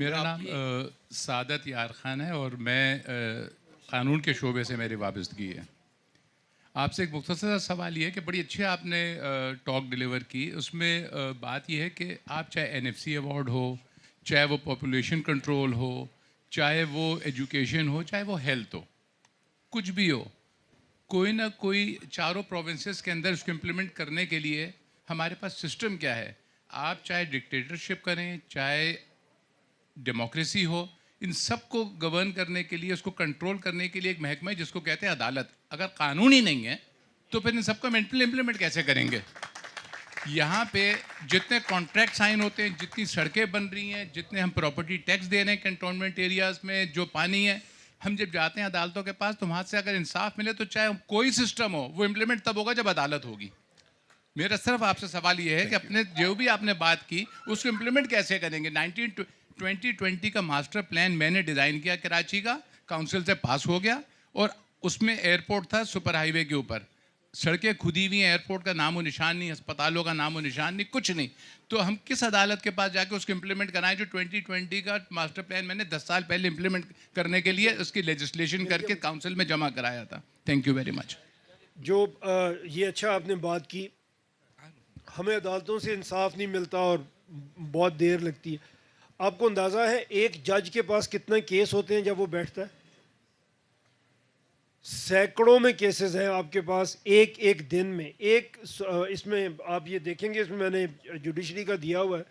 میرا نام سعادت یار خان ہے اور میں قانون کے شعبے سے میری وابستگی ہے. آپ سے ایک مختصر سوال یہ ہے کہ بڑی اچھی آپ نے ٹاک ڈیلیور کی. اس میں بات یہ ہے کہ آپ چاہے NFC ایوارڈ ہو, چاہے وہ پاپولیشن کنٹرول ہو, چاہے وہ ایجوکیشن ہو, چاہے وہ ہیلتھ ہو, کچھ بھی ہو, کوئی نہ کوئی چاروں پروونسز کے اندر اس کو امپلیمنٹ کرنے کے لیے ہمارے پاس سسٹم کیا ہے. آپ چاہے ڈکٹیٹرشپ کریں, چاہے ڈیموکریسی ہو, ان سب کو گورن کرنے کے لیے, اس کو کنٹرول کرنے کے لیے ایک محکمہ ہے جس کو کہتے ہیں عدالت. اگر قانون ہی نہیں ہے تو پھر ان سب کو امپلیمنٹ کیسے کریں گے؟ یہاں پہ جتنے کانٹریکٹ سائن ہوتے ہیں, جتنی سڑکیں بن رہی ہیں, جتنے ہم پراپرٹی ٹیکس دے رہے ہیں کنٹونمنٹ ایریاز میں, جو پانی ہے, ہم جب جاتے ہیں عدالتوں کے پاس تو وہاں سے اگر انصاف ملے تو چاہے کوئی سسٹم ہو وہ امپلیمنٹ تب ہوگا جب عدالت ہوگی. میرا صرف آپ سے سوال یہ ہے کہ اپنے جو بھی آپ نے بات کی اس کو امپلیمنٹ کیسے کریں گے؟ 2020 کا ماسٹر پلان میں نے ڈیزائن کیا کراچی کا, کاؤنسل سے پاس ہو گیا, اور اس میں ایئرپورٹ تھا سپر ہائی وے کے اوپر, سڑکیں کھدی ہوئی ہیں, ایئرپورٹ کا نام و نشان نہیں, ہسپتالوں کا نام و نشان نہیں, کچھ نہیں. تو ہم کس عدالت کے پاس جا کے اس کو امپلیمنٹ کرائیں جو 2020 کا ماسٹر پلان میں نے 10 سال پہلے امپلیمنٹ کرنے کے لیے اس کی لیجسلیشن کر کے کاؤنسل میں جمع کرایا تھا. Thank you very much. جو یہ اچھا آپ نے بات کی, ہمیں عدالتوں سے انصاف نہیں ملتا اور بہت دیر لگتی ہے. آپ کو اندازہ ہے ایک جج کے پاس کتنے کیس ہوتے ہیں جب وہ بیٹھتا ہے؟ سینکڑوں میں کیسز ہیں آپ کے پاس ایک دن میں. اس میں آپ یہ دیکھیں گے, اس میں نے جوڈیشری کا دیا ہوا ہے,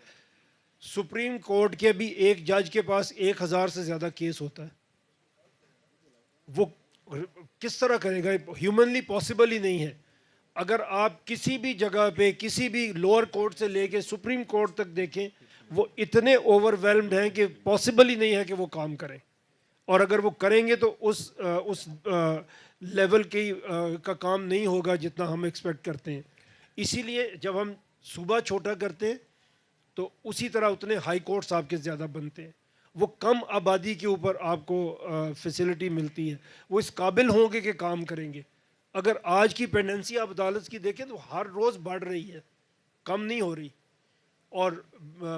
سپریم کورٹ کے بھی ایک جج کے پاس 1000 سے زیادہ کیس ہوتا ہے. وہ کس طرح کرے گا؟ ہیومنلی پاسبل ہی نہیں ہے. اگر آپ کسی بھی جگہ پہ کسی بھی لوور کورٹ سے لے کے سپریم کورٹ تک دیکھیں, وہ اتنے اوور ویلمڈ ہیں کہ پاسبل ہی نہیں ہے کہ وہ کام کریں. اور اگر وہ کریں گے تو اس لیول کی کا کام نہیں ہوگا جتنا ہم ایکسپیکٹ کرتے ہیں. اسی لیے جب ہم صوبہ چھوٹا کرتے ہیں تو اسی طرح اتنے ہائی کورٹس آپ کے زیادہ بنتے ہیں. وہ کم آبادی کے اوپر آپ کو فیسلٹی ملتی ہے. وہ اس قابل ہوں گے کہ کام کریں گے. اگر آج کی پینڈنسی آپ عدالت کی دیکھیں تو ہر روز بڑھ رہی ہے, کم نہیں ہو رہی. اور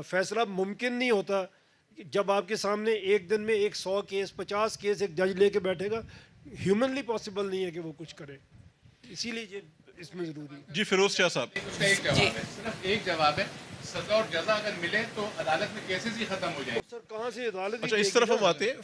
فیصلہ ممکن نہیں ہوتا جب آپ کے سامنے ایک دن میں 100 کیس 50 کیس ایک جج لے کے بیٹھے گا. ہیومنلی پاسبل نہیں ہے کہ وہ کچھ کرے. اسی لیے یہ اس میں ضروری ہے. جی فیروز شاہ صاحب. اس کا ایک جواب ہے, صرف ایک جواب ہے, سزا اور جزا اگر ملے تو عدالت میں کیسز ہی ختم ہو جائیں. سر کہاں سے عدالت اچھا اس طرف ہم آتے ہیں.